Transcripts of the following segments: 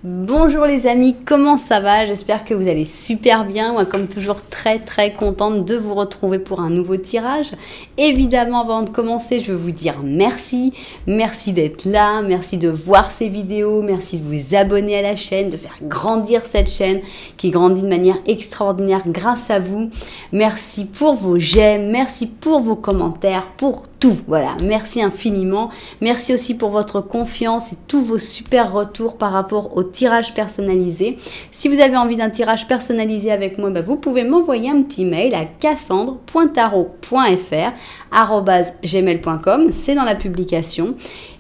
Bonjour les amis, comment ça va? J'espère que vous allez super bien. Moi, comme toujours, très contente de vous retrouver pour un nouveau tirage. Évidemment, avant de commencer, je veux vous dire merci. Merci d'être là, merci de voir ces vidéos, merci de vous abonner à la chaîne, de faire grandir cette chaîne qui grandit de manière extraordinaire grâce à vous. Merci pour vos j'aime, merci pour vos commentaires, pour tout. Voilà, merci infiniment. Merci aussi pour votre confiance et tous vos super retours par rapport au tirage personnalisé. Si vous avez envie d'un tirage personnalisé avec moi, vous pouvez m'envoyer un petit mail à cassandre.tarot.fr@gmail.com. C'est dans la publication.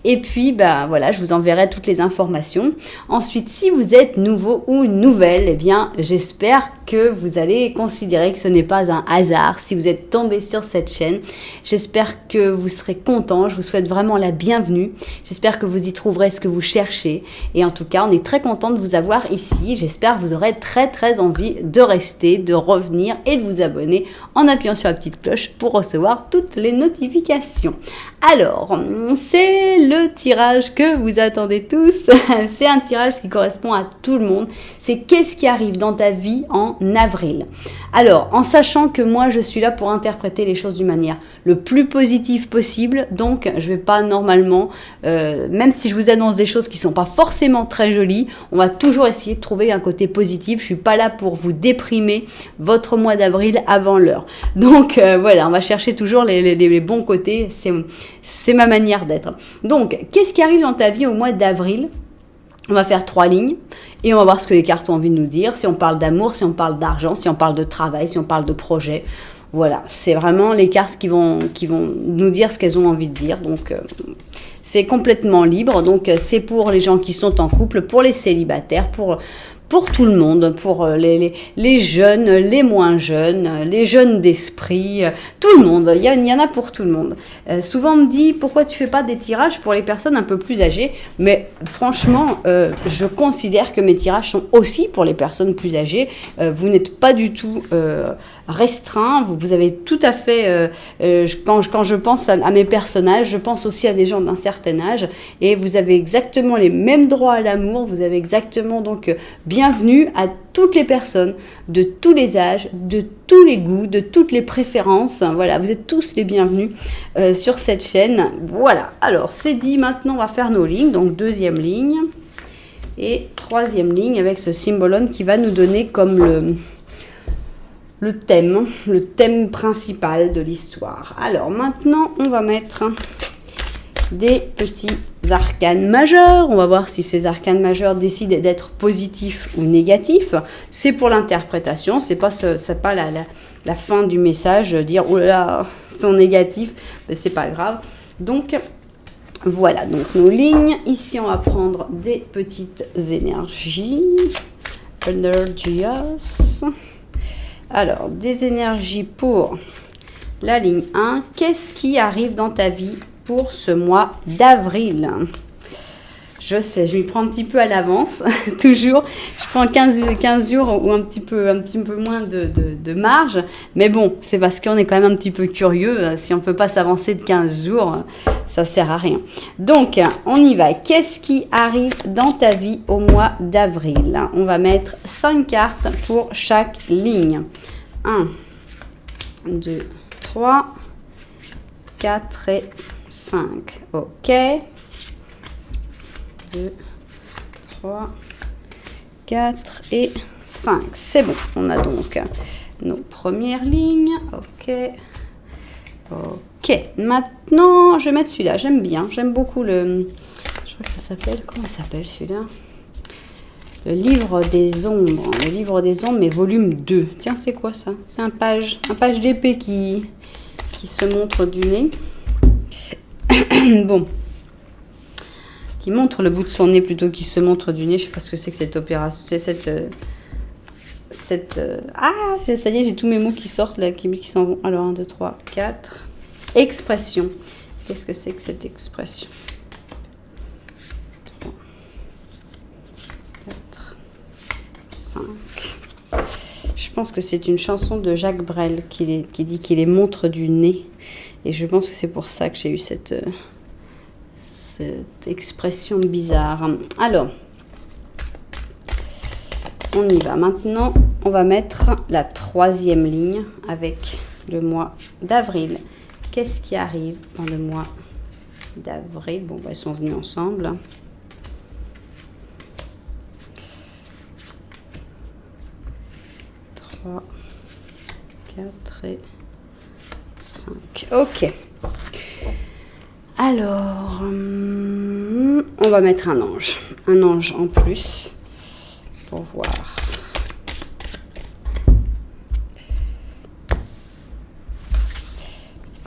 Et puis, voilà, je vous enverrai toutes les informations. Ensuite, si vous êtes nouveau ou nouvelle, eh bien, j'espère que vous allez considérer que ce n'est pas un hasard. Si vous êtes tombé sur cette chaîne, j'espère que vous serez content. Je vous souhaite vraiment la bienvenue. J'espère que vous y trouverez ce que vous cherchez. Et en tout cas, on est très content de vous avoir ici. J'espère que vous aurez très envie de rester, de revenir et de vous abonner en appuyant sur la petite cloche pour recevoir toutes les notifications. Alors, c'est le tirage que vous attendez tous. C'est un tirage qui correspond à tout le monde. C'est qu'est-ce qui arrive dans ta vie en avril. Alors, en sachant que moi, je suis là pour interpréter les choses d'une manière le plus positive possible. Donc, je vais pas normalement, même si je vous annonce des choses qui sont pas forcément très jolies, on va toujours essayer de trouver un côté positif. Je suis pas là pour vous déprimer votre mois d'avril avant l'heure. Donc, voilà, on va chercher toujours les bons côtés. C'est ma manière d'être. Donc, qu'est-ce qui arrive dans ta vie au mois d'avril? On va faire 3 lignes et on va voir ce que les cartes ont envie de nous dire. Si on parle d'amour, si on parle d'argent, si on parle de travail, si on parle de projet. Voilà, c'est vraiment les cartes qui vont nous dire ce qu'elles ont envie de dire. Donc, c'est complètement libre. Donc, c'est pour les gens qui sont en couple, pour les célibataires, pour tout le monde, pour les jeunes, les moins jeunes, les jeunes d'esprit, tout le monde. Il y en a pour tout le monde. Souvent, on me dit, pourquoi tu fais pas des tirages pour les personnes un peu plus âgées? Mais franchement, je considère que mes tirages sont aussi pour les personnes plus âgées. Vous n'êtes pas du tout restreint. Vous avez tout à fait... quand je pense à mes personnages, je pense aussi à des gens d'un certain âge. Et vous avez exactement les mêmes droits à l'amour. Vous avez exactement donc... bienvenue à toutes les personnes, de tous les âges, de tous les goûts, de toutes les préférences. Voilà, vous êtes tous les bienvenus sur cette chaîne. Voilà, alors c'est dit, maintenant on va faire nos lignes. Donc deuxième ligne et troisième ligne avec ce symbolone qui va nous donner comme le thème principal de l'histoire. Alors maintenant, on va mettre des petits arcanes majeurs. On va voir si ces arcanes majeurs décident d'être positifs ou négatifs. C'est pour l'interprétation, c'est pas la fin du message, dire oh là là, ils sont négatifs, mais c'est pas grave. Donc voilà, donc nos lignes. Ici, on va prendre des petites énergies. Energies. Alors, des énergies pour la ligne 1. Qu'est-ce qui arrive dans ta vie pour ce mois d'avril? Je sais, je m'y prends un petit peu à l'avance, toujours. Je prends 15 jours ou un petit peu moins de marge. Mais bon, c'est parce qu'on est quand même un petit peu curieux. Si on ne peut pas s'avancer de 15 jours, ça ne sert à rien. Donc, on y va. Qu'est-ce qui arrive dans ta vie au mois d'avril? On va mettre 5 cartes pour chaque ligne. 1, 2, 3, 4 et 5. Ok. 2, 3, 4 et 5. C'est bon. On a donc nos premières lignes. Ok. Ok. Maintenant, je vais mettre celui-là. J'aime bien. J'aime beaucoup le... Je crois que ça s'appelle... Comment ça s'appelle celui-là? Le livre des ombres. Le livre des ombres, mais volume 2. Tiens, c'est quoi ça? C'est un page d'épée qui se montre du nez. Bon. Qui montre le bout de son nez plutôt qu'il se montre du nez. Je sais pas ce que c'est que cette opération. C'est ah, ça y est, j'ai tous mes mots qui sortent là, qui s'en vont. Alors, 1, 2, 3, 4. Expression. Qu'est-ce que c'est que cette expression? 3, 4, 5. Je pense que c'est une chanson de Jacques Brel qui dit qu'il les montre du nez. Et je pense que c'est pour ça que j'ai eu cette expression bizarre. Alors, On y va. Maintenant, on va mettre la troisième ligne avec le mois d'avril. Qu'est-ce qui arrive dans le mois d'avril? Bon, ils sont venus ensemble. Trois, 4 et 5. Ok. Alors, on va mettre un ange. Un ange en plus pour voir.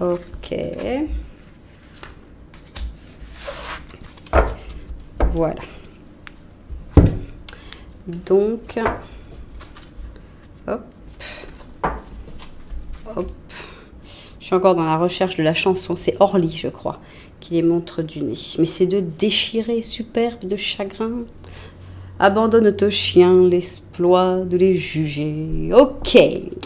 Ok. Voilà. Donc, hop, hop. Je suis encore dans la recherche de la chanson. C'est Orly, je crois, qui les montre du nez. Mais c'est de déchirer, superbe de chagrin. Abandonne au chien l'exploit de les juger. Ok.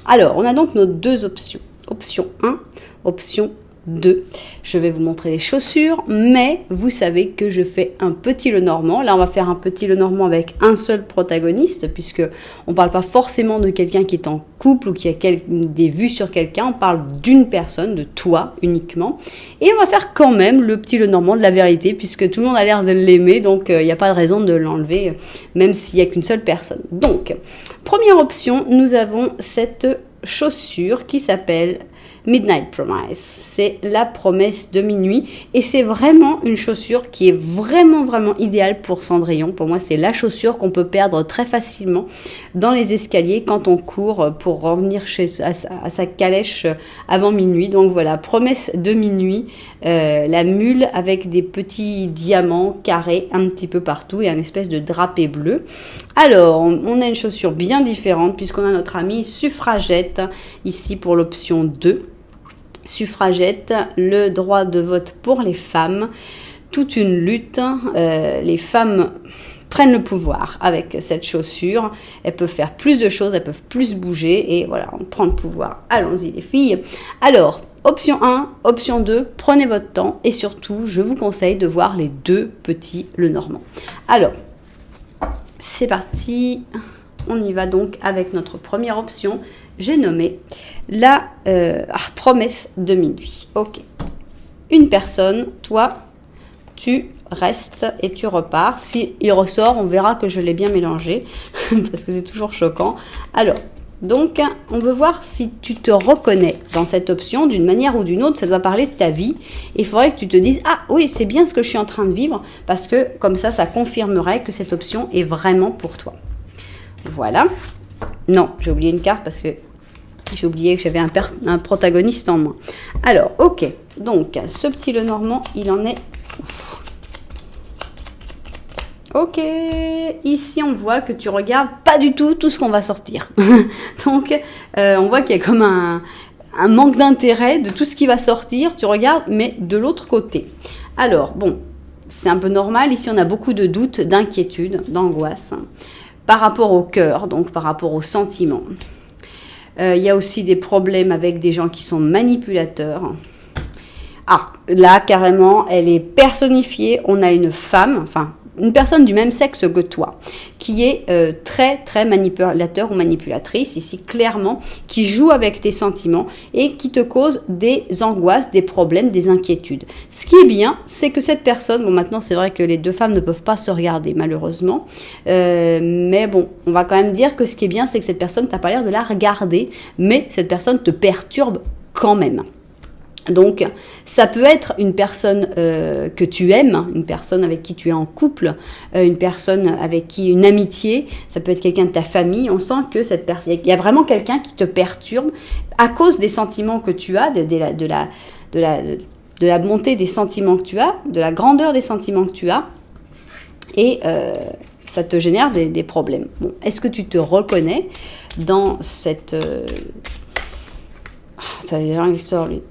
Alors, on a donc nos deux options. Option 1, option 2. Je vais vous montrer les chaussures, mais vous savez que je fais un petit Lenormand. Là, on va faire un petit Lenormand avec un seul protagoniste, puisque on ne parle pas forcément de quelqu'un qui est en couple ou qui a des vues sur quelqu'un. On parle d'une personne, de toi uniquement. Et on va faire quand même le petit Lenormand de la vérité, puisque tout le monde a l'air de l'aimer, donc il n'y a pas de raison de l'enlever, même s'il n'y a qu'une seule personne. Donc, première option, nous avons cette chaussure qui s'appelle Midnight Promise. C'est la promesse de minuit et c'est vraiment une chaussure qui est vraiment idéale pour Cendrillon. Pour moi, c'est la chaussure qu'on peut perdre très facilement dans les escaliers quand on court pour revenir à sa calèche avant minuit. Donc voilà, promesse de minuit, la mule avec des petits diamants carrés un petit peu partout et un espèce de drapé bleu. Alors, on a une chaussure bien différente puisqu'on a notre amie Suffragette ici pour l'option 2. Suffragette, le droit de vote pour les femmes, toute une lutte, les femmes prennent le pouvoir avec cette chaussure, elles peuvent faire plus de choses, elles peuvent plus bouger et voilà, on prend le pouvoir. Allons-y les filles. Alors, option 1, option 2, prenez votre temps et surtout, je vous conseille de voir les deux petits Lenormand. Alors, c'est parti, on y va donc avec notre première option. J'ai nommé la promesse de minuit. Ok. Une personne, toi, tu restes et tu repars. Si il ressort, on verra que je l'ai bien mélangé parce que c'est toujours choquant. Alors, donc, on veut voir si tu te reconnais dans cette option d'une manière ou d'une autre. Ça doit parler de ta vie. Il faudrait que tu te dises, ah oui, c'est bien ce que je suis en train de vivre parce que comme ça confirmerait que cette option est vraiment pour toi. Voilà. Non, j'ai oublié une carte parce que j'ai oublié que j'avais un protagoniste en moins. Alors, ok. Donc, ce petit Lenormand, il en est où? Ok. Ici, on voit que tu regardes pas du tout ce qu'on va sortir. Donc, on voit qu'il y a comme un manque d'intérêt de tout ce qui va sortir. Tu regardes, mais de l'autre côté. Alors, bon, c'est un peu normal. Ici, on a beaucoup de doutes, d'inquiétudes, d'angoisse par rapport au cœur, donc par rapport aux sentiments. Il y a aussi des problèmes avec des gens qui sont manipulateurs. Ah, là, carrément, elle est personnifiée. On a une femme, enfin, une personne du même sexe que toi, qui est très manipulateur ou manipulatrice, ici clairement, qui joue avec tes sentiments et qui te cause des angoisses, des problèmes, des inquiétudes. Ce qui est bien, c'est que cette personne, bon maintenant c'est vrai que les deux femmes ne peuvent pas se regarder malheureusement, mais bon, on va quand même dire que ce qui est bien, c'est que cette personne, tu n'as pas l'air de la regarder, mais cette personne te perturbe quand même. Donc, ça peut être une personne que tu aimes, une personne avec qui tu es en couple, une personne avec qui une amitié, ça peut être quelqu'un de ta famille. On sent que cette personne, il y a vraiment quelqu'un qui te perturbe à cause des sentiments que tu as, de la bonté des sentiments que tu as, de la grandeur des sentiments que tu as, et ça te génère des problèmes. Bon, est-ce que tu te reconnais dans cette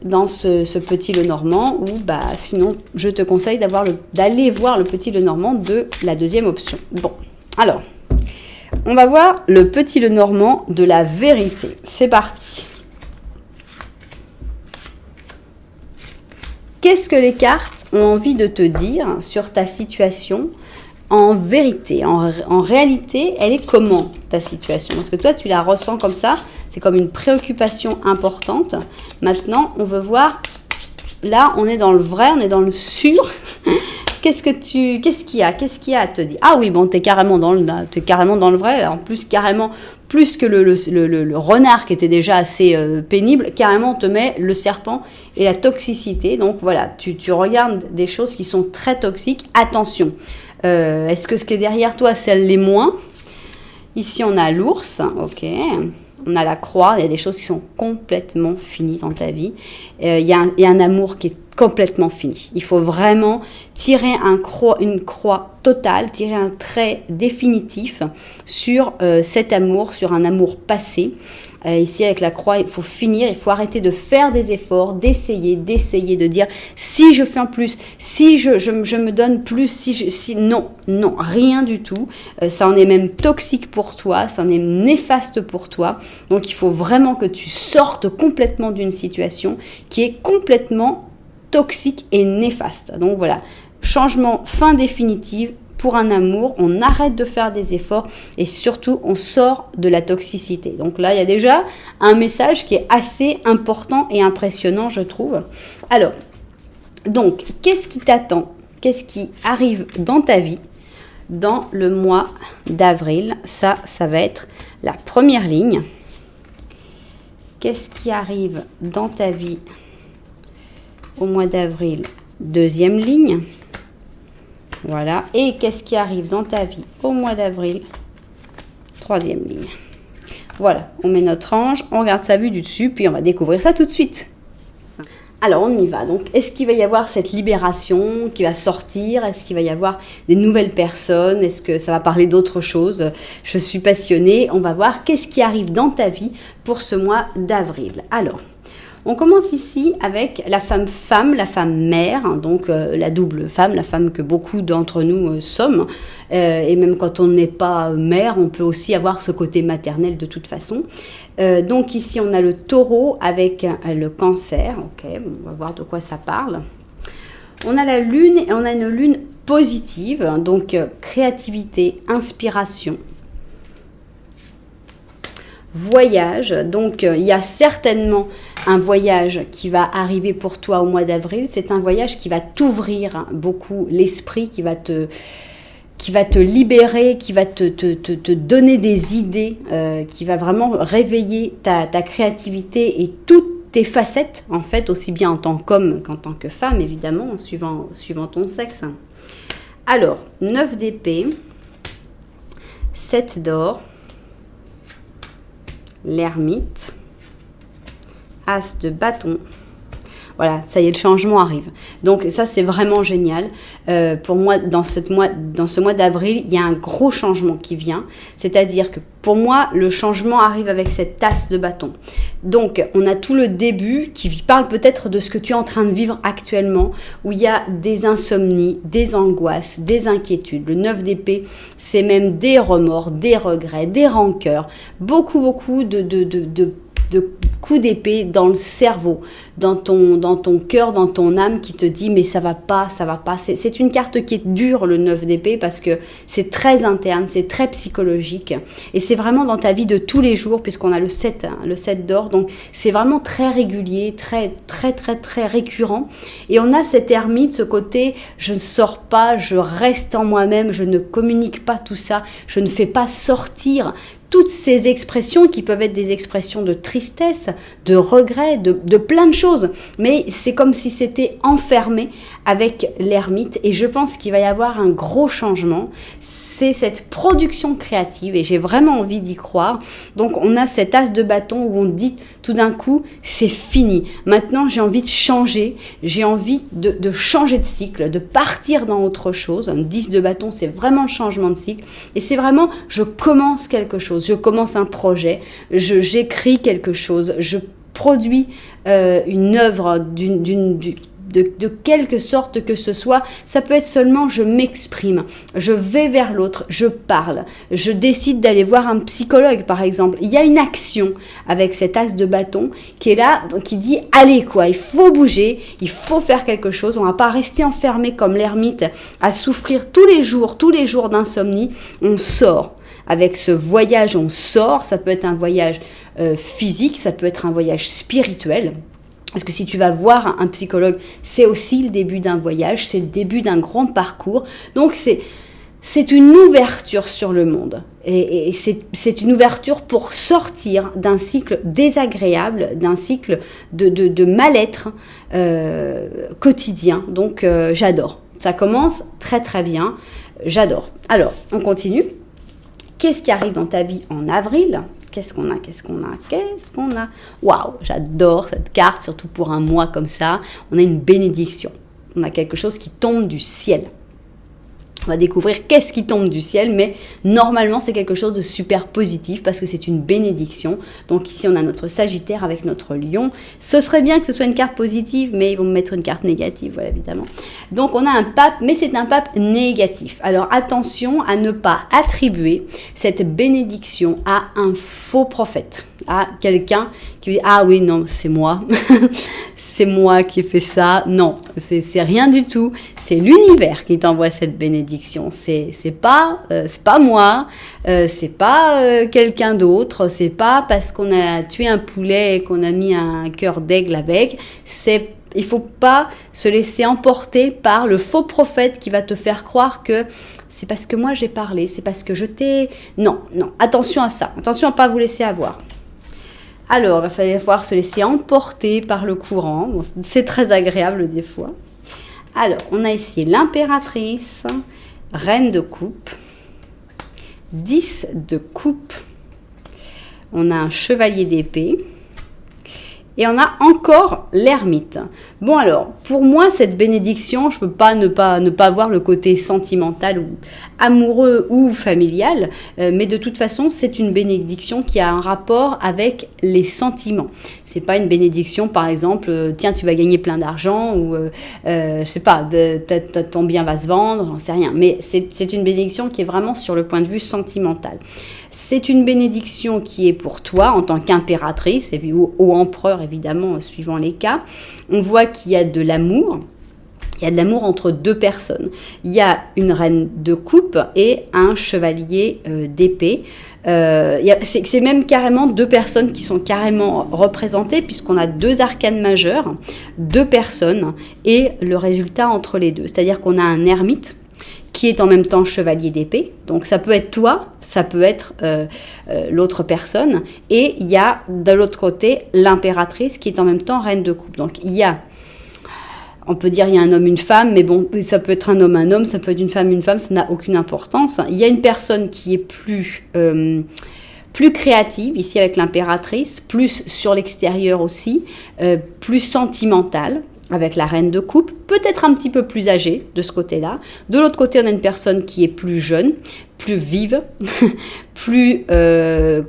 dans ce petit Lenormand ou bah sinon je te conseille d'aller voir le petit Lenormand de la deuxième option. Bon, alors on va voir le petit Lenormand de la vérité. C'est parti. Qu'est-ce que les cartes ont envie de te dire sur ta situation en vérité, en réalité, elle est comment ta situation? Parce que toi, tu la ressens comme ça, c'est comme une préoccupation importante. Maintenant, on veut voir, là, on est dans le vrai, on est dans le sûr. Qu'est-ce qu'il y a à te dire? Ah oui, bon, t'es carrément dans le vrai. En plus, carrément, plus que le renard qui était déjà assez pénible, carrément, on te met le serpent et la toxicité. Donc voilà, tu regardes des choses qui sont très toxiques. Attention, est-ce que ce qui est derrière toi, ça l'est moins? Ici, on a l'ours, ok. On a la croix, il y a des choses qui sont complètement finies dans ta vie. Il y a un amour qui est complètement fini. Il faut vraiment tirer une croix totale, tirer un trait définitif sur cet amour, sur un amour passé. Ici, avec la croix, il faut finir, il faut arrêter de faire des efforts, d'essayer, de dire si je fais en plus, si je me donne plus, non, rien du tout. Ça en est même toxique pour toi, ça en est néfaste pour toi. Donc, il faut vraiment que tu sortes complètement d'une situation qui est complètement toxique et néfaste. Donc voilà, changement, fin définitive. Pour un amour, on arrête de faire des efforts et surtout, on sort de la toxicité. Donc là, il y a déjà un message qui est assez important et impressionnant, je trouve. Alors, donc, qu'est-ce qui t'attend? Qu'est-ce qui arrive dans ta vie dans le mois d'avril? Ça va être la première ligne. Qu'est-ce qui arrive dans ta vie au mois d'avril? Deuxième ligne. Voilà. Et qu'est-ce qui arrive dans ta vie au mois d'avril? Troisième ligne. Voilà. On met notre ange, on regarde sa vue du dessus, puis on va découvrir ça tout de suite. Alors, on y va. Donc, est-ce qu'il va y avoir cette libération qui va sortir? Est-ce qu'il va y avoir des nouvelles personnes? Est-ce que ça va parler d'autre chose? Je suis passionnée. On va voir qu'est-ce qui arrive dans ta vie pour ce mois d'avril. Alors, on commence ici avec la femme, la femme mère, hein, donc la double femme, la femme que beaucoup d'entre nous sommes. Et même quand on n'est pas mère, on peut aussi avoir ce côté maternel de toute façon. Donc ici, on a le taureau avec le cancer. Ok, on va voir de quoi ça parle. On a la lune et on a une lune positive, donc créativité, inspiration. Voyage, donc il y a certainement un voyage qui va arriver pour toi au mois d'avril. C'est un voyage qui va t'ouvrir beaucoup l'esprit, qui va te libérer, qui va te donner des idées, qui va vraiment réveiller ta créativité et toutes tes facettes, en fait, aussi bien en tant qu'homme qu'en tant que femme, évidemment, suivant ton sexe. Alors, 9 d'épée, 7 d'or, l'ermite, as de bâton. Voilà, ça y est, le changement arrive. Donc ça, c'est vraiment génial. Pour moi, dans ce mois d'avril, il y a un gros changement qui vient. C'est-à-dire que pour moi, le changement arrive avec cette tasse de bâton. Donc, on a tout le début qui parle peut-être de ce que tu es en train de vivre actuellement, où il y a des insomnies, des angoisses, des inquiétudes. Le 9 d'épée, c'est même des remords, des regrets, des rancœurs, beaucoup de coups d'épée dans le cerveau, dans ton cœur, dans ton âme qui te dit mais ça va pas. C'est une carte qui est dure, le 9 d'épée, parce que c'est très interne, c'est très psychologique et c'est vraiment dans ta vie de tous les jours, puisqu'on a le 7 d'or, donc c'est vraiment très régulier, très récurrent. Et on a cette ermite, ce côté je ne sors pas, je reste en moi-même, je ne communique pas tout ça, je ne fais pas sortir toutes ces expressions qui peuvent être des expressions de tristesse, de regret, de plein de choses. Mais c'est comme si c'était enfermé avec l'ermite. Et je pense qu'il va y avoir un gros changement. C'est cette production créative et j'ai vraiment envie d'y croire. Donc on a cet as de bâton où on dit tout d'un coup, c'est fini. Maintenant, j'ai envie de changer. J'ai envie de changer de cycle, de partir dans autre chose. Un 10 de bâton, c'est vraiment le changement de cycle. Et c'est vraiment, je commence quelque chose. Je commence un projet. J'écris quelque chose. Je produis une œuvre de quelque sorte que ce soit. Ça peut être seulement je m'exprime, je vais vers l'autre, je parle, je décide d'aller voir un psychologue par exemple. Il y a une action avec cet as de bâton qui est là, qui dit allez quoi, il faut bouger, il faut faire quelque chose. On ne va pas rester enfermé comme l'ermite à souffrir tous les jours d'insomnie. On sort. Avec ce voyage, on sort. Ça peut être un voyage physique, ça peut être un voyage spirituel. Parce que si tu vas voir un psychologue, c'est aussi le début d'un voyage, c'est le début d'un grand parcours. Donc c'est une ouverture sur le monde. Et c'est une ouverture pour sortir d'un cycle désagréable, d'un cycle de mal-être quotidien. Donc j'adore. Ça commence très très bien. J'adore. Alors, on continue. Qu'est-ce qui arrive dans ta vie en avril ? Qu'est-ce qu'on a ? Waouh, j'adore cette carte, surtout pour un mois comme ça. On a une bénédiction. On a quelque chose qui tombe du ciel. On va découvrir qu'est-ce qui tombe du ciel, mais normalement, c'est quelque chose de super positif parce que c'est une bénédiction. Donc ici, on a notre Sagittaire avec notre Lion. Ce serait bien que ce soit une carte positive, mais ils vont me mettre une carte négative, voilà, évidemment. Donc, on a un pape, mais c'est un pape négatif. Alors, attention à ne pas attribuer cette bénédiction à un faux prophète, à quelqu'un qui dit « Ah oui, non, c'est moi ». C'est moi qui ai fait ça. Non, c'est rien du tout. C'est l'univers qui t'envoie cette bénédiction. C'est pas moi. C'est pas quelqu'un d'autre. C'est pas parce qu'on a tué un poulet et qu'on a mis un cœur d'aigle avec. Il faut pas se laisser emporter par le faux prophète qui va te faire croire que c'est parce que moi j'ai parlé. C'est parce que je t'ai... Non. Attention à ça. Attention à pas vous laisser avoir. Alors, il va falloir se laisser emporter par le courant. Bon, c'est très agréable des fois. Alors, on a ici l'impératrice, reine de coupe, 10 de coupe. On a un chevalier d'épée. Et on a encore l'ermite. Bon alors, pour moi, cette bénédiction, je ne peux pas ne pas voir le côté sentimental ou amoureux ou familial, mais de toute façon, c'est une bénédiction qui a un rapport avec les sentiments. C'est pas une bénédiction, par exemple, tiens, tu vas gagner plein d'argent ou, je sais pas, ton bien va se vendre, j'en sais rien. Mais c'est une bénédiction qui est vraiment sur le point de vue sentimental. C'est une bénédiction qui est pour toi en tant qu'impératrice ou empereur, évidemment, suivant les cas. On voit qu'il y a de l'amour. Il y a de l'amour entre deux personnes. Il y a une reine de coupe et un chevalier d'épée. C'est même carrément deux personnes qui sont carrément représentées puisqu'on a deux arcanes majeures, deux personnes et le résultat entre les deux. C'est-à-dire qu'on a un ermite qui est en même temps chevalier d'épée. Donc ça peut être toi, ça peut être l'autre personne. Et il y a de l'autre côté l'impératrice qui est en même temps reine de coupe. Donc il y a, on peut dire il y a un homme, une femme, mais bon, ça peut être un homme, ça peut être une femme, ça n'a aucune importance. Il y a une personne qui est plus créative, ici avec l'impératrice, plus sur l'extérieur aussi, plus sentimentale, avec la reine de coupe, peut-être un petit peu plus âgée de ce côté-là. De l'autre côté, on a une personne qui est plus jeune, plus vive, plus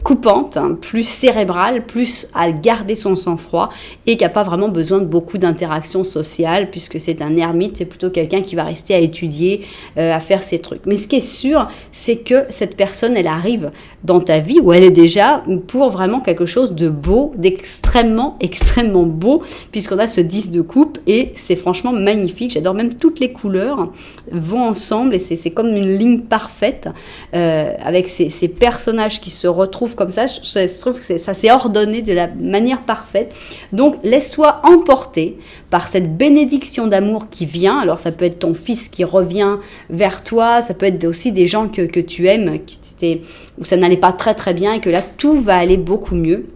coupante, plus cérébrale, plus à garder son sang-froid et qui n'a pas vraiment besoin de beaucoup d'interactions sociales puisque c'est un ermite, c'est plutôt quelqu'un qui va rester à étudier, à faire ses trucs. Mais ce qui est sûr, c'est que cette personne, elle arrive dans ta vie où elle est déjà pour vraiment quelque chose de beau, d'extrêmement, extrêmement beau puisqu'on a ce 10 de coupe et c'est franchement magnifique. J'adore même toutes les couleurs vont ensemble et c'est comme une ligne parfaite. Avec ces personnages qui se retrouvent comme ça, je trouve que ça s'est ordonné de la manière parfaite. Donc, laisse-toi emporter par cette bénédiction d'amour qui vient. Alors, ça peut être ton fils qui revient vers toi, ça peut être aussi des gens que tu aimes, où ça n'allait pas très très bien et que là, tout va aller beaucoup mieux.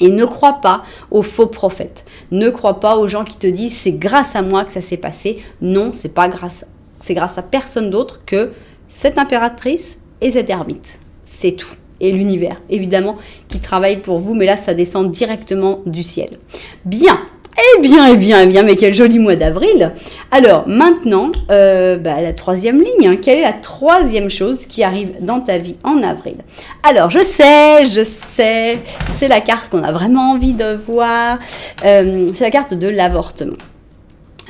Et ne crois pas aux faux prophètes. Ne crois pas aux gens qui te disent « c'est grâce à moi que ça s'est passé ». Non, c'est grâce à personne d'autre que cette impératrice et cet ermite. C'est tout. Et l'univers, évidemment, qui travaille pour vous, mais là, ça descend directement du ciel. Bien. Eh bien, mais quel joli mois d'avril. Alors, maintenant, la troisième ligne. Quelle est la troisième chose qui arrive dans ta vie en avril? Alors, je sais, c'est la carte qu'on a vraiment envie de voir. C'est la carte de l'avortement.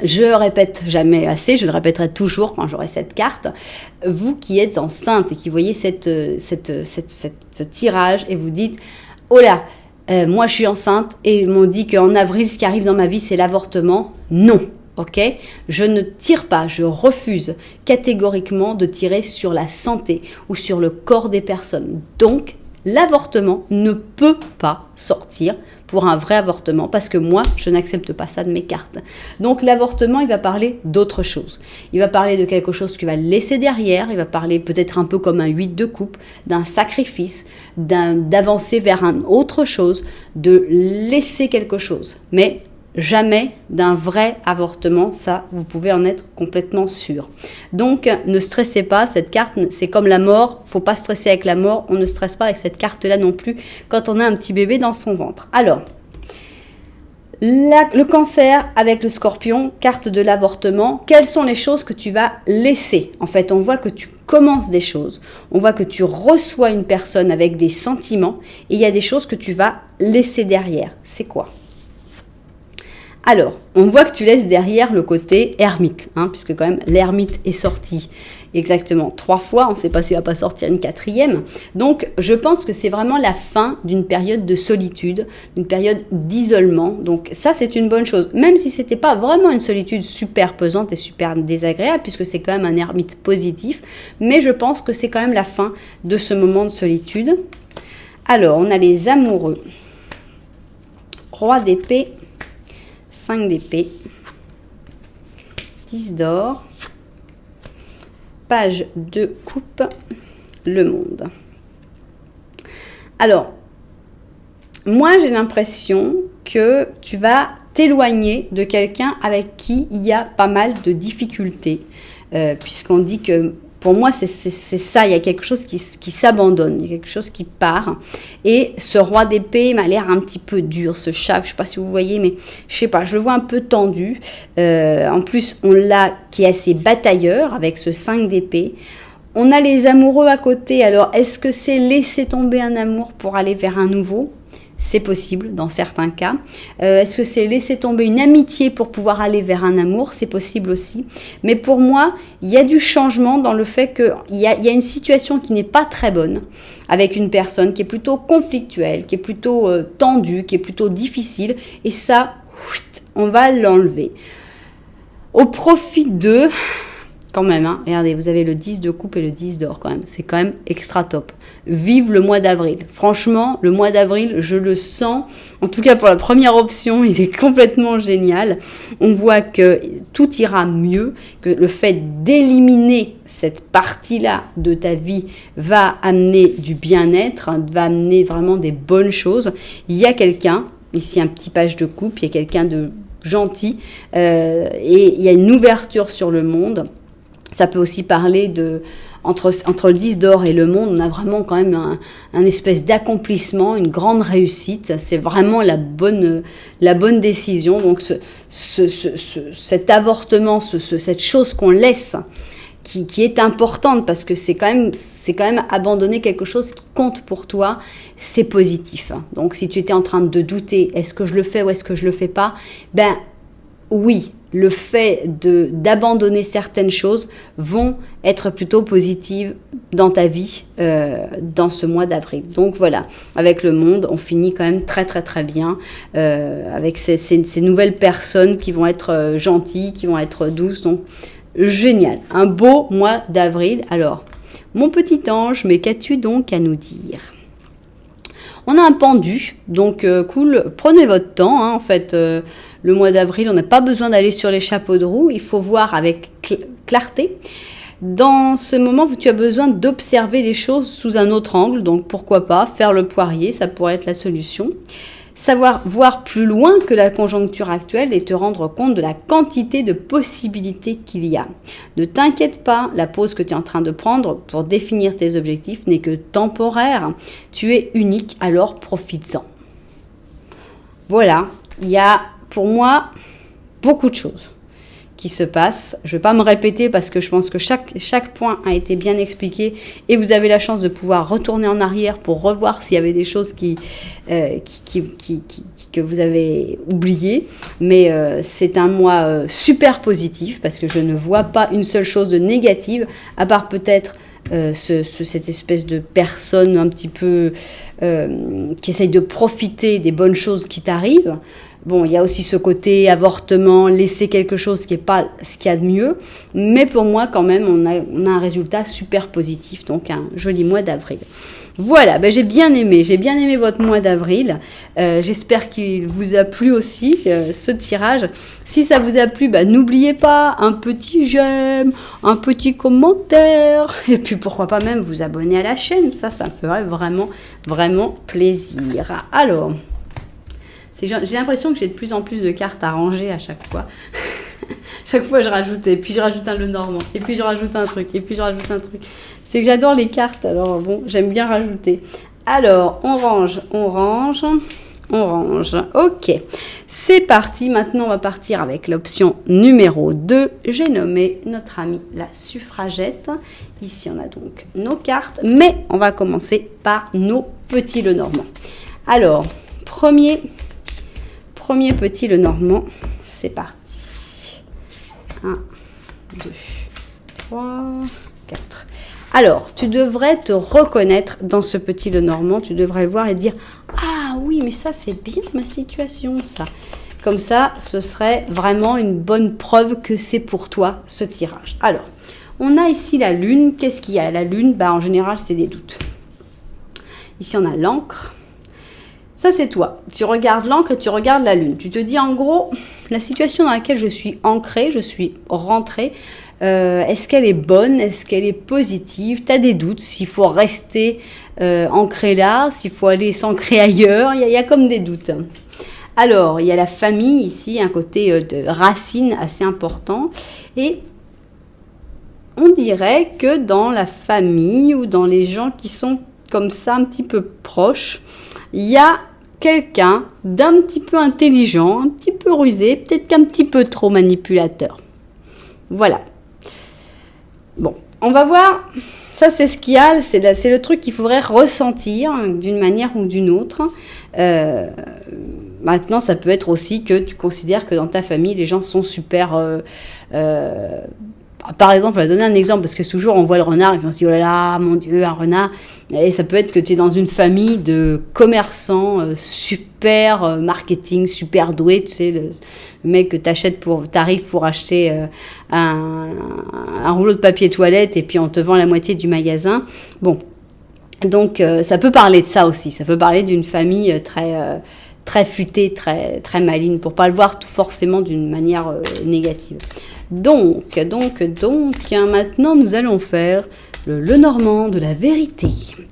Je répète jamais assez, je le répéterai toujours quand j'aurai cette carte. Vous qui êtes enceinte et qui voyez ce tirage et vous dites « Oh là, moi je suis enceinte et ils m'ont dit qu'en avril, ce qui arrive dans ma vie, c'est l'avortement. » Non, ok? Je ne tire pas, je refuse catégoriquement de tirer sur la santé ou sur le corps des personnes. Donc, l'avortement ne peut pas sortir pour un vrai avortement, parce que moi, je n'accepte pas ça de mes cartes. Donc l'avortement, il va parler d'autre chose. Il va parler de quelque chose qu'il va laisser derrière, il va parler peut-être un peu comme un 8 de coupe, d'un sacrifice, d'avancer vers un autre chose, de laisser quelque chose. Mais jamais d'un vrai avortement, ça, vous pouvez en être complètement sûr. Donc, ne stressez pas, cette carte, c'est comme la mort, faut pas stresser avec la mort, on ne stresse pas avec cette carte-là non plus quand on a un petit bébé dans son ventre. Alors, le cancer avec le scorpion, carte de l'avortement, quelles sont les choses que tu vas laisser? En fait, on voit que tu commences des choses, on voit que tu reçois une personne avec des sentiments, et il y a des choses que tu vas laisser derrière. C'est quoi? Alors, on voit que tu laisses derrière le côté ermite, puisque quand même l'ermite est sorti exactement 3 fois, on ne sait pas s'il ne va pas sortir une 4e. Donc, je pense que c'est vraiment la fin d'une période de solitude, d'une période d'isolement. Donc, ça, c'est une bonne chose, même si ce n'était pas vraiment une solitude super pesante et super désagréable, puisque c'est quand même un ermite positif. Mais je pense que c'est quand même la fin de ce moment de solitude. Alors, on a les amoureux. Roi d'épée. 5 d'épée, 10 d'or, page de coupe, le monde. Alors, moi j'ai l'impression que tu vas t'éloigner de quelqu'un avec qui il y a pas mal de difficultés, puisqu'on dit que pour moi, c'est ça, il y a quelque chose qui s'abandonne, il y a quelque chose qui part. Et ce roi d'épée m'a l'air un petit peu dur, ce chat, je ne sais pas si vous voyez, mais je ne sais pas, je le vois un peu tendu. En plus, on l'a qui est assez batailleur avec ce 5 d'épée. On a les amoureux à côté, alors est-ce que c'est laisser tomber un amour pour aller vers un nouveau ? C'est possible dans certains cas. Est-ce que c'est laisser tomber une amitié pour pouvoir aller vers un amour? C'est possible aussi. Mais pour moi, il y a du changement dans le fait qu'il y a une situation qui n'est pas très bonne avec une personne qui est plutôt conflictuelle, qui est plutôt tendue, qui est plutôt difficile. Et ça, on va l'enlever. Au profit de... Quand même, regardez, vous avez le 10 de coupe et le 10 d'or quand même. C'est quand même extra top. Vive le mois d'avril. Franchement, le mois d'avril, je le sens. En tout cas, pour la première option, il est complètement génial. On voit que tout ira mieux, que le fait d'éliminer cette partie-là de ta vie va amener du bien-être, va amener vraiment des bonnes choses. Il y a quelqu'un, ici un petit page de coupe, il y a quelqu'un de gentil et il y a une ouverture sur le monde. Ça peut aussi parler de, entre le 10 d'or et le monde, on a vraiment quand même un espèce d'accomplissement, une grande réussite. C'est vraiment la bonne décision. Donc cet avortement, cette chose qu'on laisse, qui est importante parce que c'est quand même abandonner quelque chose qui compte pour toi, c'est positif. Donc si tu étais en train de douter, est-ce que je le fais ou est-ce que je le fais pas? Ben oui. Le fait d'abandonner certaines choses vont être plutôt positives dans ta vie dans ce mois d'avril. Donc voilà, avec le monde, on finit quand même très très très bien avec ces nouvelles personnes qui vont être gentilles, qui vont être douces. Donc génial, un beau mois d'avril. Alors, mon petit ange, mais qu'as-tu donc à nous dire ? On a un pendu, donc cool, prenez votre temps, en fait, le mois d'avril, on n'a pas besoin d'aller sur les chapeaux de roue, il faut voir avec clarté. Dans ce moment où tu as besoin d'observer les choses sous un autre angle, donc pourquoi pas faire le poirier, ça pourrait être la solution. Savoir voir plus loin que la conjoncture actuelle et te rendre compte de la quantité de possibilités qu'il y a. Ne t'inquiète pas, la pause que tu es en train de prendre pour définir tes objectifs n'est que temporaire. Tu es unique, alors profites-en. Voilà, il y a pour moi beaucoup de choses qui se passe. Je ne vais pas me répéter parce que je pense que chaque point a été bien expliqué et vous avez la chance de pouvoir retourner en arrière pour revoir s'il y avait des choses que vous avez oubliées. Mais c'est un mois super positif parce que je ne vois pas une seule chose de négative à part peut-être cette espèce de personne un petit peu qui essaye de profiter des bonnes choses qui t'arrivent. Bon, il y a aussi ce côté avortement, laisser quelque chose qui n'est pas ce qu'il y a de mieux. Mais pour moi, quand même, on a un résultat super positif. Donc, un joli mois d'avril. Voilà, j'ai bien aimé votre mois d'avril. J'espère qu'il vous a plu aussi, ce tirage. Si ça vous a plu, n'oubliez pas un petit j'aime, un petit commentaire. Et puis, pourquoi pas même vous abonner à la chaîne. Ça me ferait vraiment, vraiment plaisir. Alors... j'ai l'impression que j'ai de plus en plus de cartes à ranger à chaque fois. Chaque fois, je rajoute, et puis je rajoute un Lenormand, et puis je rajoute un truc, et puis je rajoute un truc. C'est que j'adore les cartes, alors bon, j'aime bien rajouter. Alors, on range. Ok, c'est parti. Maintenant, on va partir avec l'option numéro 2. J'ai nommé notre amie la suffragette. Ici, on a donc nos cartes, mais on va commencer par nos petits Lenormand. Alors, premier petit Lenormand, c'est parti. 1, 2, 3, 4. Alors, tu devrais te reconnaître dans ce petit Lenormand. Tu devrais le voir et dire « Ah oui, mais ça, c'est bien ma situation, ça. » Comme ça, ce serait vraiment une bonne preuve que c'est pour toi, ce tirage. Alors, on a ici la lune. Qu'est-ce qu'il y a? La lune, en général, c'est des doutes. Ici, on a l'encre. Ça, c'est toi. Tu regardes l'encre et tu regardes la lune. Tu te dis, en gros, la situation dans laquelle je suis ancrée, je suis rentrée, est-ce qu'elle est bonne? Est-ce qu'elle est positive? Tu as des doutes s'il faut rester ancré là, s'il faut aller s'ancrer ailleurs. Il y a comme des doutes. Alors, il y a la famille ici, un côté de racine assez important. Et on dirait que dans la famille ou dans les gens qui sont comme ça, un petit peu proches, il y a quelqu'un d'un petit peu intelligent, un petit peu rusé, peut-être qu'un petit peu trop manipulateur. Voilà. Bon, on va voir. Ça, c'est ce qu'il y a. C'est le truc qu'il faudrait ressentir d'une manière ou d'une autre. Maintenant, ça peut être aussi que tu considères que dans ta famille, les gens sont super... par exemple, on va donner un exemple, parce que toujours on voit le renard et puis on se dit, oh là là, mon Dieu, un renard. Et ça peut être que tu es dans une famille de commerçants super marketing, super doués, tu sais, le mec que t'arrives pour acheter un rouleau de papier toilette et puis on te vend la moitié du magasin. Bon, donc ça peut parler de ça aussi, ça peut parler d'une famille très futée, très, très maligne, pour pas le voir tout forcément d'une manière négative. Donc, maintenant, nous allons faire le Lenormand de la vérité.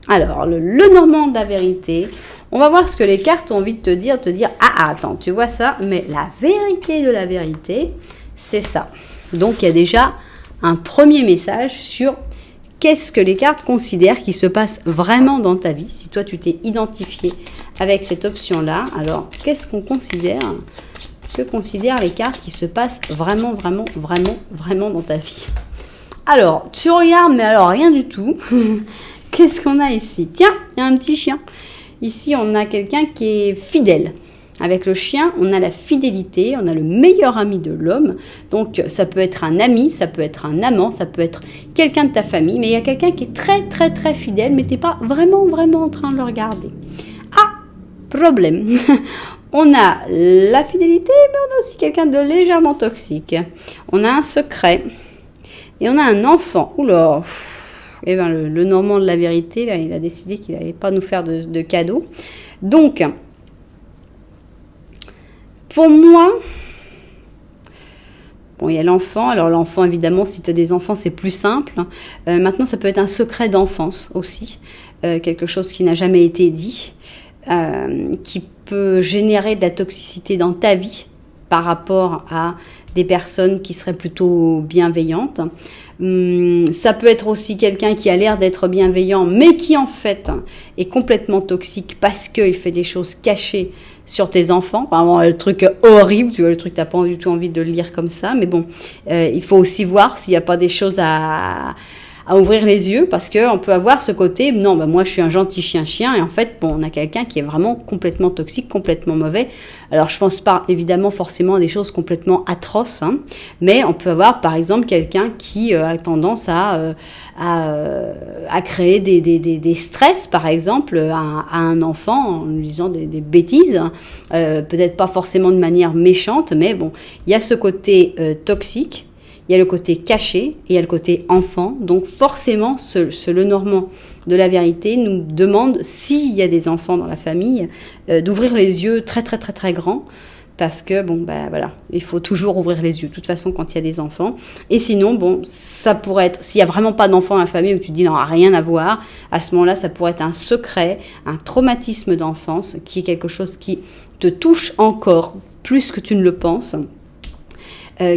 Alors, le Lenormand de la vérité, on va voir ce que les cartes ont envie de te dire, ah, attends, tu vois ça, mais la vérité de la vérité, c'est ça. Donc, il y a déjà un premier message sur qu'est-ce que les cartes considèrent qui se passe vraiment dans ta vie. Si toi, tu t'es identifié avec cette option-là, alors, qu'est-ce qu'on considère ? Que considèrent les cartes qui se passent vraiment dans ta vie. Alors, tu regardes, mais alors rien du tout. Qu'est-ce qu'on a ici? Tiens, il y a un petit chien. Ici, on a quelqu'un qui est fidèle. Avec le chien, on a la fidélité, on a le meilleur ami de l'homme. Donc, ça peut être un ami, ça peut être un amant, ça peut être quelqu'un de ta famille. Mais il y a quelqu'un qui est très fidèle, mais tu n'es pas vraiment en train de le regarder. Ah, problème. On a la fidélité, mais on a aussi quelqu'un de légèrement toxique. On a un secret. Et on a un enfant. Oula, le Normand de la vérité, là, il a décidé qu'il n'allait pas nous faire de cadeaux. Donc, pour moi, bon, il y a l'enfant. Alors, l'enfant, évidemment, si tu as des enfants, c'est plus simple. Maintenant, ça peut être un secret d'enfance aussi. Quelque chose qui n'a jamais été dit. Qui peut générer de la toxicité dans ta vie par rapport à des personnes qui seraient plutôt bienveillantes. Ça peut être aussi quelqu'un qui a l'air d'être bienveillant, mais qui en fait est complètement toxique parce qu'il fait des choses cachées sur tes enfants. Vraiment, le truc horrible, tu vois, le truc que tu n'as pas du tout envie de le lire comme ça. Mais bon, il faut aussi voir s'il n'y a pas des choses à ouvrir les yeux, parce qu'on peut avoir ce côté, non, bah moi je suis un gentil chien, et en fait, bon, on a quelqu'un qui est vraiment complètement toxique, complètement mauvais. Alors je pense pas évidemment forcément à des choses complètement atroces, hein, mais on peut avoir par exemple quelqu'un qui a tendance à créer des stress, par exemple, à un enfant, en lui disant des bêtises, peut-être pas forcément de manière méchante, mais bon, il y a ce côté toxique. Il y a le côté caché et il y a le côté enfant. Donc forcément, ce Lenormand de la vérité nous demande, s'il y a des enfants dans la famille, d'ouvrir les yeux très très très très grands. Parce que, bon, ben voilà, il faut toujours ouvrir les yeux, de toute façon, quand il y a des enfants. Et sinon, bon, ça pourrait être, s'il n'y a vraiment pas d'enfants dans la famille, où tu te dis, non, rien à voir, à ce moment-là, ça pourrait être un secret, un traumatisme d'enfance, qui est quelque chose qui te touche encore plus que tu ne le penses.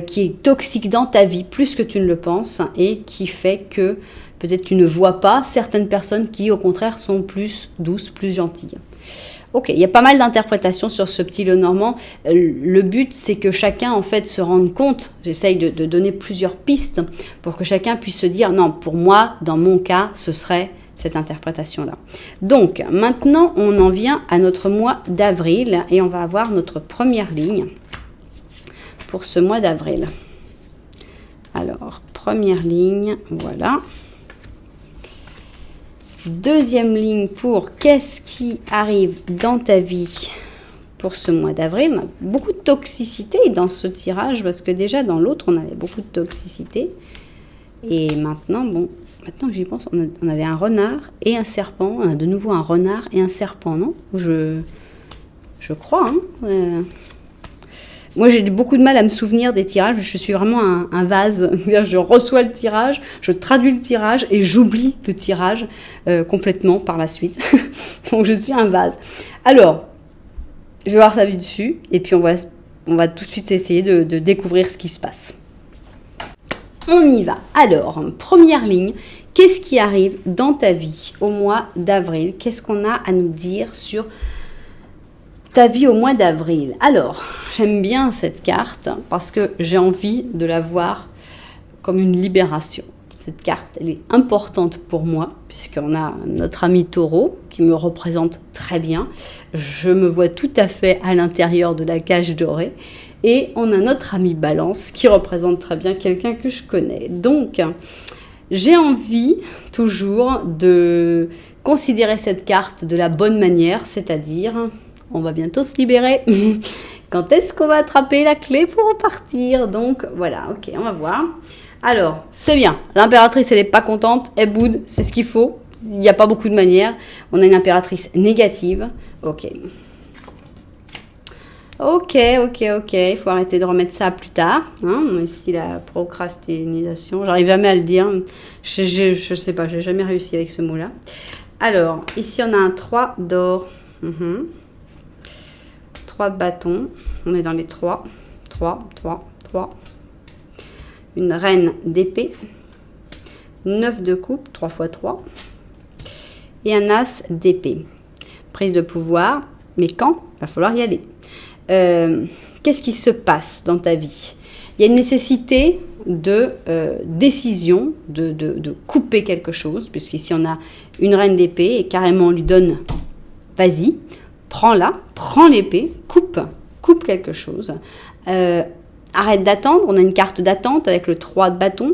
Qui est toxique dans ta vie plus que tu ne le penses et qui fait que peut-être tu ne vois pas certaines personnes qui au contraire sont plus douces, plus gentilles. Ok, il y a pas mal d'interprétations sur ce petit Lenormand. Le but c'est que chacun en fait se rende compte, j'essaye de donner plusieurs pistes pour que chacun puisse se dire non, pour moi, dans mon cas, ce serait cette interprétation-là. Donc maintenant on en vient à notre mois d'avril et on va avoir notre première ligne pour ce mois d'avril. Alors, première ligne, voilà. Deuxième ligne pour qu'est-ce qui arrive dans ta vie pour ce mois d'avril. Beaucoup de toxicité dans ce tirage, parce que déjà dans l'autre, on avait beaucoup de toxicité. Et maintenant, bon, maintenant que j'y pense, on avait un renard et un serpent. De nouveau un renard et un serpent, non? Je crois, hein. Moi, j'ai beaucoup de mal à me souvenir des tirages. Je suis vraiment un vase. Je reçois le tirage, je traduis le tirage et j'oublie le tirage complètement par la suite. Donc, je suis un vase. Alors, je vais voir sa vue dessus et puis on va tout de suite essayer de découvrir ce qui se passe. On y va. Alors, première ligne, qu'est-ce qui arrive dans ta vie au mois d'avril? Qu'est-ce qu'on a à nous dire sur ta vie au mois d'avril? Alors, j'aime bien cette carte parce que j'ai envie de la voir comme une libération. Cette carte, elle est importante pour moi puisqu'on a notre ami Taureau qui me représente très bien. Je me vois tout à fait à l'intérieur de la cage dorée. Et on a notre ami Balance qui représente très bien quelqu'un que je connais. Donc, j'ai envie toujours de considérer cette carte de la bonne manière, c'est-à-dire on va bientôt se libérer. Quand est-ce qu'on va attraper la clé pour repartir? Donc voilà, ok, on va voir. Alors, c'est bien. L'impératrice, elle n'est pas contente, elle boude, c'est ce qu'il faut. Il n'y a pas beaucoup de manières. On a une impératrice négative. Ok. Ok. Il faut arrêter de remettre ça plus tard. Hein. Ici, la procrastinisation. J'arrive jamais à le dire. Je sais pas, j'ai jamais réussi avec ce mot-là. Alors, ici, on a un 3 d'or. 3 de bâton, on est dans les 3, une reine d'épée, 9 de coupe, 3 x 3, et un as d'épée. Prise de pouvoir, mais quand? Il va falloir y aller. Qu'est-ce qui se passe dans ta vie? Il y a une nécessité de décision, de couper quelque chose, puisqu'ici on a une reine d'épée, et carrément on lui donne, vas-y, prends-la, prends l'épée, coupe quelque chose. Arrête d'attendre, on a une carte d'attente avec le 3 de bâton.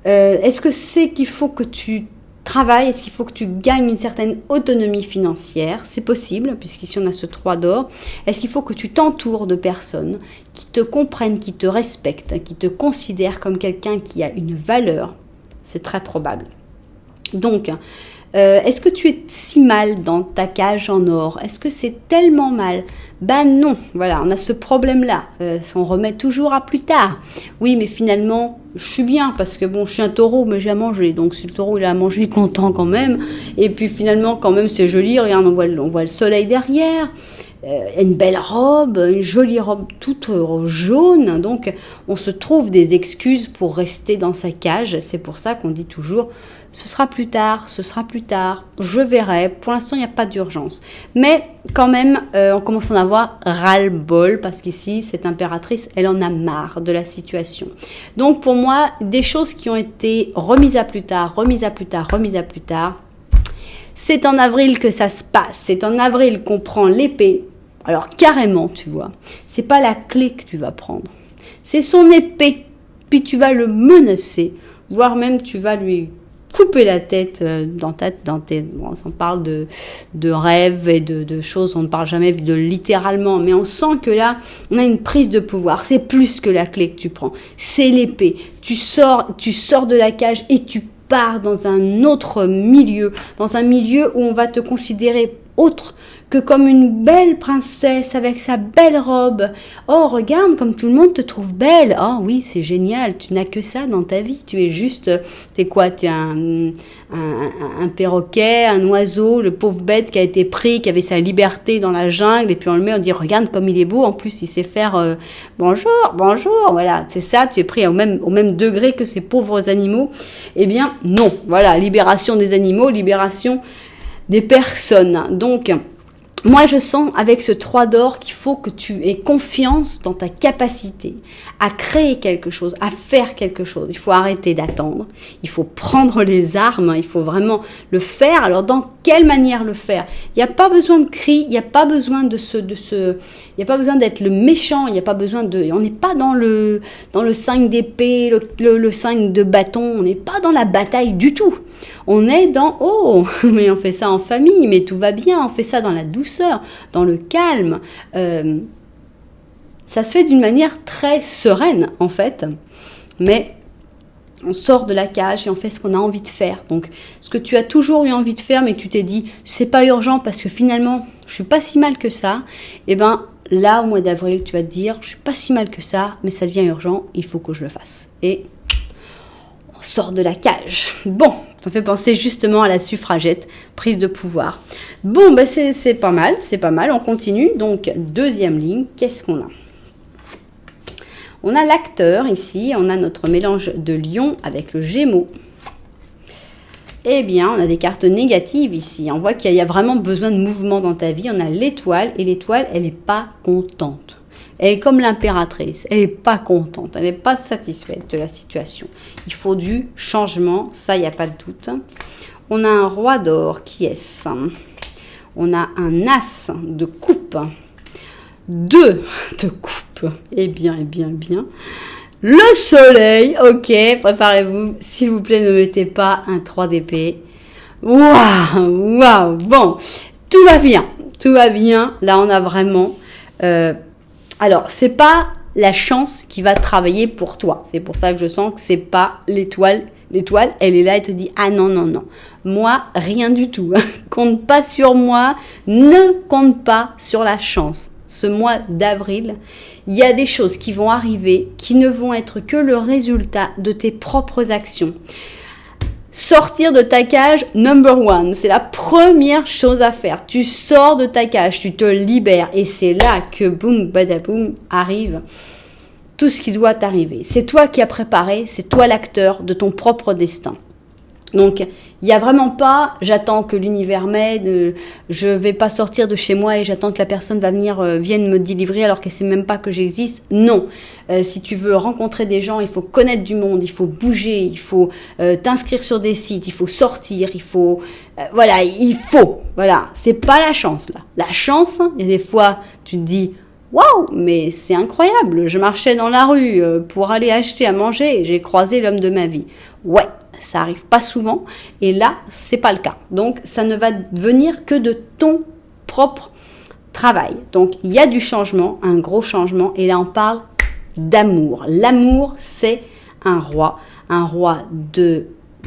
Est-ce que c'est qu'il faut que tu travailles? Est-ce qu'il faut que tu gagnes une certaine autonomie financière? C'est possible, puisqu'ici on a ce 3 d'or. Est-ce qu'il faut que tu t'entoures de personnes qui te comprennent, qui te respectent, qui te considèrent comme quelqu'un qui a une valeur? C'est très probable. Donc, est-ce que tu es si mal dans ta cage en or? Est-ce que c'est tellement mal? Ben non, voilà, on a ce problème-là. On remet toujours à plus tard. Oui, mais finalement, je suis bien parce que bon, je suis un taureau, mais j'ai à manger. Donc si le taureau il a à manger, il est content quand même. Et puis finalement, quand même, c'est joli. Regarde, on voit le soleil derrière. Une belle robe, une jolie robe toute jaune. Donc on se trouve des excuses pour rester dans sa cage. C'est pour ça qu'on dit toujours ce sera plus tard, je verrai. Pour l'instant, il n'y a pas d'urgence. Mais quand même, on commence à en avoir ras-le-bol parce qu'ici, cette impératrice, elle en a marre de la situation. Donc pour moi, des choses qui ont été remises à plus tard, c'est en avril que ça se passe. C'est en avril qu'on prend l'épée. Alors carrément, tu vois, c'est pas la clé que tu vas prendre. C'est son épée. Puis tu vas le menacer, voire même tu vas lui couper la tête bon, on parle de rêves et de choses, on ne parle jamais de littéralement, mais on sent que là, on a une prise de pouvoir. C'est plus que la clé que tu prends, c'est l'épée. Tu sors de la cage et tu pars dans un autre milieu, dans un milieu où on va te considérer autre que comme une belle princesse avec sa belle robe. Oh, regarde comme tout le monde te trouve belle. Oh oui, c'est génial, tu n'as que ça dans ta vie. Tu es juste, t'es quoi? Tu es un perroquet, un oiseau, le pauvre bête qui a été pris, qui avait sa liberté dans la jungle, et puis on le met, on dit, regarde comme il est beau, en plus il sait faire bonjour, voilà, c'est ça, tu es pris au même degré que ces pauvres animaux. Eh bien, non, voilà, libération des animaux, libération des personnes. Donc, moi, je sens avec ce 3 d'or qu'il faut que tu aies confiance dans ta capacité à créer quelque chose, à faire quelque chose. Il faut arrêter d'attendre, il faut prendre les armes, il faut vraiment le faire. Alors, dans quelle manière le faire? Il n'y a pas besoin de cris, il n'y a pas besoin il n'y a pas besoin d'être le méchant, il n'y a pas besoin on n'est pas dans le 5 d'épée, le 5 de bâton, on n'est pas dans la bataille du tout. On est dans, oh, mais on fait ça en famille, mais tout va bien, on fait ça dans la douceur, dans le calme. Ça se fait d'une manière très sereine, en fait, mais on sort de la cage et on fait ce qu'on a envie de faire. Donc, ce que tu as toujours eu envie de faire, mais que tu t'es dit, c'est pas urgent parce que finalement, je suis pas si mal que ça, et ben là, au mois d'avril, tu vas te dire, je suis pas si mal que ça, mais ça devient urgent, il faut que je le fasse. Et on sort de la cage. Bon, ça fait penser justement à la suffragette, prise de pouvoir. Bon, ben c'est pas mal, on continue. Donc, deuxième ligne, qu'est-ce qu'on a? On a l'acteur ici, on a notre mélange de lion avec le gémeaux. Eh bien, on a des cartes négatives ici. On voit qu'il y a vraiment besoin de mouvement dans ta vie. On a l'étoile, et l'étoile, elle n'est pas contente. Elle est comme l'impératrice, elle n'est pas contente, elle n'est pas satisfaite de la situation. Il faut du changement, ça, il n'y a pas de doute. On a un roi d'or, qui est-ce? On a un as de coupe, 2 de coupe, eh bien. Le soleil, ok, préparez-vous, s'il vous plaît, ne mettez pas un 3 d'épée. Waouh, bon, tout va bien, là on a vraiment... alors, c'est pas la chance qui va travailler pour toi. C'est pour ça que je sens que c'est pas l'étoile. L'étoile, elle est là et te dit, ah non. Moi, rien du tout. Compte pas sur moi. Ne compte pas sur la chance. Ce mois d'avril, il y a des choses qui vont arriver qui ne vont être que le résultat de tes propres actions. Sortir de ta cage, number 1, c'est la première chose à faire. Tu sors de ta cage, tu te libères et c'est là que boum, badaboum, arrive tout ce qui doit t'arriver. C'est toi qui as préparé, c'est toi l'acteur de ton propre destin. Donc, il n'y a vraiment pas, j'attends que l'univers m'aide, je ne vais pas sortir de chez moi et j'attends que la personne vienne me délivrer alors qu'elle ne sait même pas que j'existe. Non, si tu veux rencontrer des gens, il faut connaître du monde, il faut bouger, il faut t'inscrire sur des sites, il faut sortir, il faut... Voilà, c'est pas la chance là. La chance, il y a des fois, tu te dis... Waouh, mais c'est incroyable, je marchais dans la rue pour aller acheter à manger et j'ai croisé l'homme de ma vie. Ouais, ça arrive pas souvent et là, c'est pas le cas. Donc, ça ne va venir que de ton propre travail. Donc, il y a du changement, un gros changement et là, on parle d'amour. L'amour, c'est un roi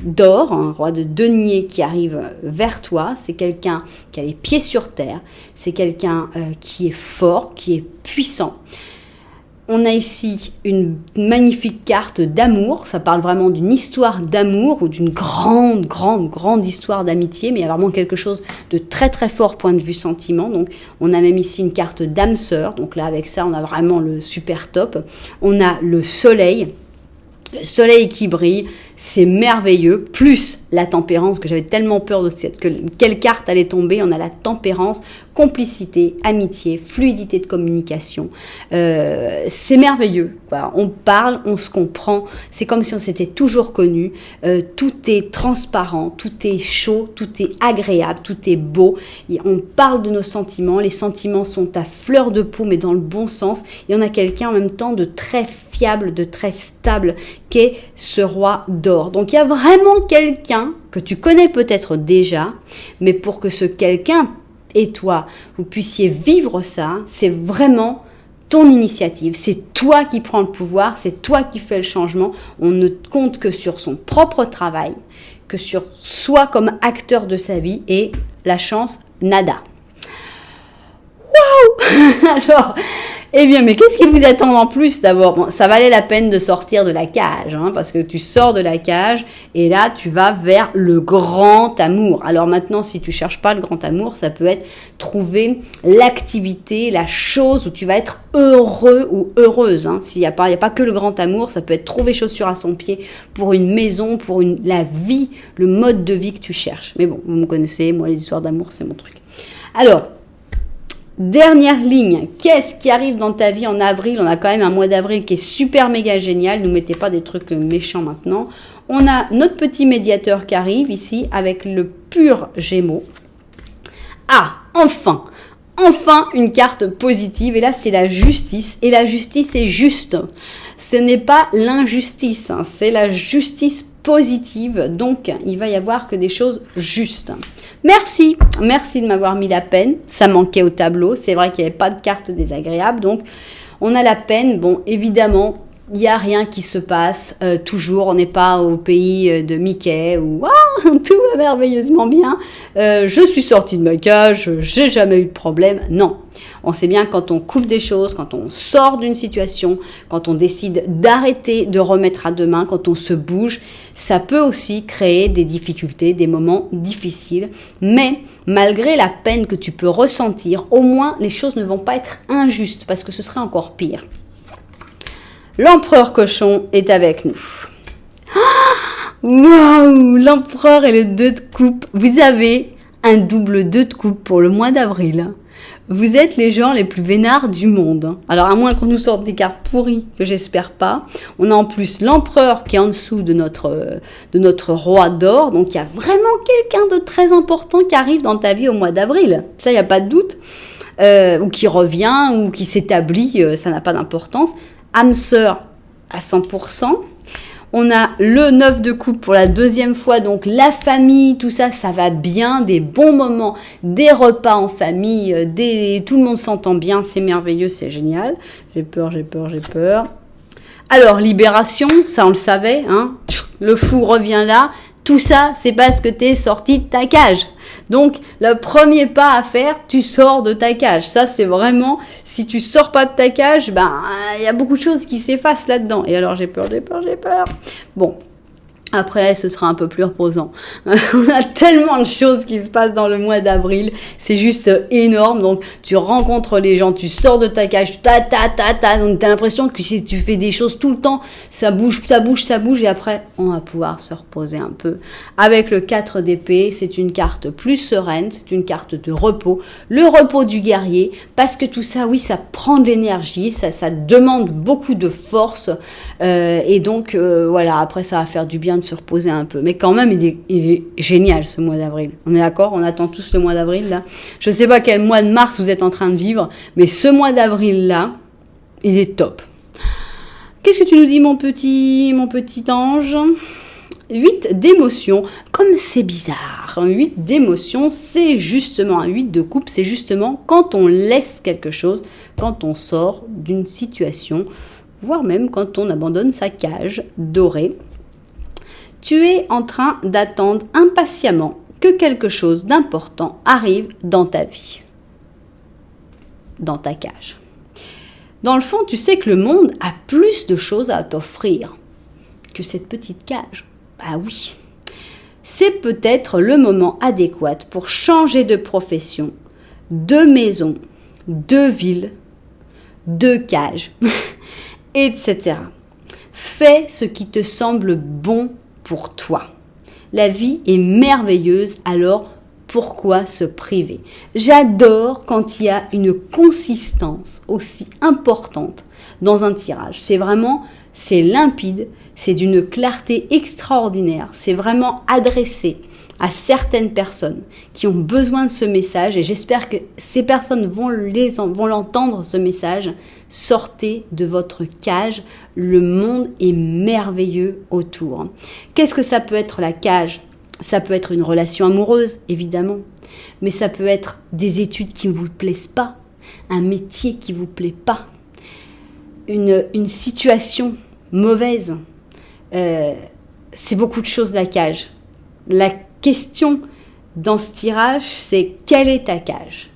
d'or, un roi de denier qui arrive vers toi, c'est quelqu'un qui a les pieds sur terre, c'est quelqu'un qui est fort, qui est puissant. On a ici une magnifique carte d'amour, ça parle vraiment d'une histoire d'amour ou d'une grande histoire d'amitié, mais il y a vraiment quelque chose de très très fort point de vue sentiment. Donc on a même ici une carte d'âme sœur, donc là avec ça on a vraiment le super top. On a le soleil qui brille, c'est merveilleux, plus la tempérance, que j'avais tellement peur de quelle carte allait tomber. On a la tempérance, complicité, amitié, fluidité de communication. C'est merveilleux, quoi. On parle, on se comprend, c'est comme si on s'était toujours connus. Tout est transparent, tout est chaud, tout est agréable, tout est beau. Et on parle de nos sentiments, les sentiments sont à fleur de peau, mais dans le bon sens. Et on a quelqu'un en même temps de très fiable, de très stable, qu'est ce roi d'or. Donc il y a vraiment quelqu'un que tu connais peut-être déjà, mais pour que ce quelqu'un et toi, vous puissiez vivre ça, c'est vraiment ton initiative. C'est toi qui prends le pouvoir, c'est toi qui fais le changement. On ne compte que sur son propre travail, que sur soi comme acteur de sa vie, et la chance, nada. Waouh! Alors, eh bien, mais qu'est-ce qui vous attend en plus d'abord? Bon, ça valait la peine de sortir de la cage, hein, parce que tu sors de la cage et là, tu vas vers le grand amour. Alors maintenant, si tu cherches pas le grand amour, ça peut être trouver l'activité, la chose où tu vas être heureux ou heureuse. Hein. Il y a pas que le grand amour, ça peut être trouver chaussure à son pied pour une maison, pour la vie, le mode de vie que tu cherches. Mais bon, vous me connaissez, moi, les histoires d'amour, c'est mon truc. Alors, dernière ligne, qu'est-ce qui arrive dans ta vie en avril? On a quand même un mois d'avril qui est super méga génial, ne mettez pas des trucs méchants maintenant. On a notre petit médiateur qui arrive ici avec le pur Gémeaux. Ah, enfin une carte positive, et là c'est la justice, et la justice est juste. Ce n'est pas l'injustice, hein, c'est la justice positive, donc il va y avoir que des choses justes. Merci de m'avoir mis la peine, ça manquait au tableau, c'est vrai qu'il n'y avait pas de carte désagréable, donc on a la peine, bon évidemment, il n'y a rien qui se passe, toujours, on n'est pas au pays de Mickey, où tout va merveilleusement bien, je suis sortie de ma cage, j'ai jamais eu de problème, non. On sait bien quand on coupe des choses, quand on sort d'une situation, quand on décide d'arrêter, de remettre à demain, quand on se bouge, ça peut aussi créer des difficultés, des moments difficiles. Mais malgré la peine que tu peux ressentir, au moins les choses ne vont pas être injustes, parce que ce serait encore pire. L'empereur cochon est avec nous. Waouh, l'empereur et le 2 de coupe. Vous avez un double 2 de coupe pour le mois d'avril. Vous êtes les gens les plus vénards du monde. Alors, à moins qu'on nous sorte des cartes pourries, que j'espère pas. On a en plus l'empereur qui est en dessous de notre roi d'or. Donc, il y a vraiment quelqu'un de très important qui arrive dans ta vie au mois d'avril. Ça, il n'y a pas de doute. Ou qui revient, ou qui s'établit, ça n'a pas d'importance. Âme sœur à 100%. On a le 9 de coupe pour la deuxième fois, donc la famille, tout ça, ça va bien, des bons moments, des repas en famille, tout le monde s'entend bien, c'est merveilleux, c'est génial. J'ai peur. Alors, libération, ça on le savait, hein. Le fou revient là. Tout ça, c'est parce que tu es sorti de ta cage. Donc, le premier pas à faire, tu sors de ta cage. Ça, c'est vraiment, si tu sors pas de ta cage, il y a beaucoup de choses qui s'effacent là-dedans. Et alors, j'ai peur. Bon. Après, ce sera un peu plus reposant. On a tellement de choses qui se passent dans le mois d'avril. C'est juste énorme. Donc, tu rencontres les gens, tu sors de ta cage, donc t'as l'impression que si tu fais des choses tout le temps, ça bouge. Et après, on va pouvoir se reposer un peu. Avec le 4 d'épée, c'est une carte plus sereine, c'est une carte de repos. Le repos du guerrier, parce que tout ça, oui, ça prend de l'énergie, ça demande beaucoup de force. Et donc, voilà, après, ça va faire du bien de se reposer un peu. Mais quand même, il est génial ce mois d'avril. On est d'accord? On attend tous ce mois d'avril là. Je ne sais pas quel mois de mars vous êtes en train de vivre, mais ce mois d'avril là, il est top. Qu'est-ce que tu nous dis mon petit ange? 8 d'émotions, comme c'est bizarre. Un 8 d'émotions, c'est justement un 8 de coupe, c'est justement quand on laisse quelque chose, quand on sort d'une situation, voire même quand on abandonne sa cage dorée. Tu es en train d'attendre impatiemment que quelque chose d'important arrive dans ta vie, dans ta cage. Dans le fond, tu sais que le monde a plus de choses à t'offrir que cette petite cage. Ah oui, c'est peut-être le moment adéquat pour changer de profession, de maison, de ville, de cage, etc. Fais ce qui te semble bon pour toi. La vie est merveilleuse, alors pourquoi se priver? J'adore quand il y a une consistance aussi importante dans un tirage. C'est limpide, c'est d'une clarté extraordinaire, c'est vraiment adressé à certaines personnes qui ont besoin de ce message et j'espère que ces personnes vont l'entendre, ce message. Sortez de votre cage, le monde est merveilleux autour. Qu'est-ce que ça peut être la cage? Ça peut être une relation amoureuse, évidemment, mais ça peut être des études qui ne vous plaisent pas, un métier qui ne vous plaît pas, une situation mauvaise. C'est beaucoup de choses la cage. La question dans ce tirage, c'est quelle est ta cage?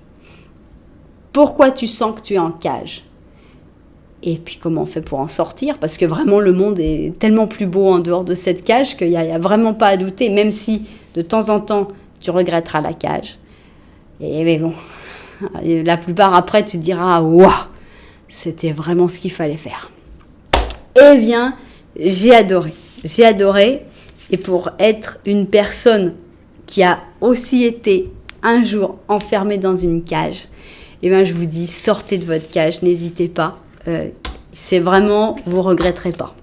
Pourquoi tu sens que tu es en cage? Et puis comment on fait pour en sortir? Parce que vraiment le monde est tellement plus beau en dehors de cette cage qu'il n'y a vraiment pas à douter, même si de temps en temps tu regretteras la cage. Mais bon, la plupart après tu te diras « Waouh, c'était vraiment ce qu'il fallait faire ». Eh bien, j'ai adoré. Et pour être une personne qui a aussi été un jour enfermée dans une cage, eh bien, je vous dis, sortez de votre cage, n'hésitez pas. C'est vraiment, vous ne regretterez pas.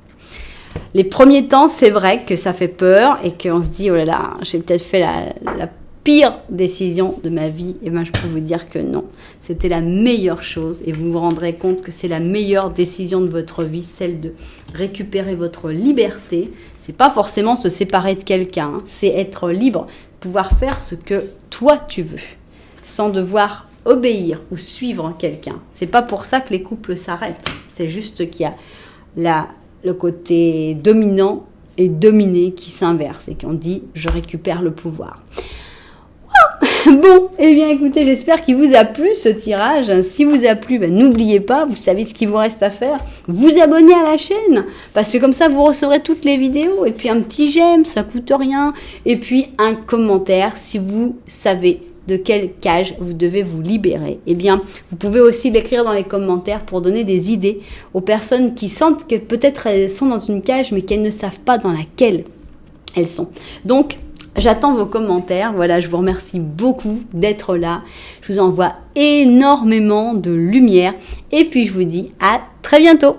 Les premiers temps, c'est vrai que ça fait peur et qu'on se dit, oh là là, j'ai peut-être fait la pire décision de ma vie. Et bien, je peux vous dire que non, c'était la meilleure chose et vous vous rendrez compte que c'est la meilleure décision de votre vie, celle de récupérer votre liberté. C'est pas forcément se séparer de quelqu'un, hein. C'est être libre, pouvoir faire ce que toi tu veux, sans devoir obéir ou suivre quelqu'un. C'est pas pour ça que les couples s'arrêtent. C'est juste qu'il y a le côté dominant et dominé qui s'inverse et qu'on dit je récupère le pouvoir. Bon, eh bien écoutez, j'espère qu'il vous a plu ce tirage. Si vous a plu, n'oubliez pas, vous savez ce qu'il vous reste à faire, vous abonner à la chaîne, parce que comme ça vous recevrez toutes les vidéos, et puis un petit j'aime, ça coûte rien, et puis un commentaire si vous savez de quelle cage vous devez vous libérer. Eh bien, vous pouvez aussi l'écrire dans les commentaires pour donner des idées aux personnes qui sentent que peut-être elles sont dans une cage, mais qu'elles ne savent pas dans laquelle elles sont. Donc, j'attends vos commentaires. Voilà, je vous remercie beaucoup d'être là. Je vous envoie énormément de lumière. Et puis, je vous dis à très bientôt.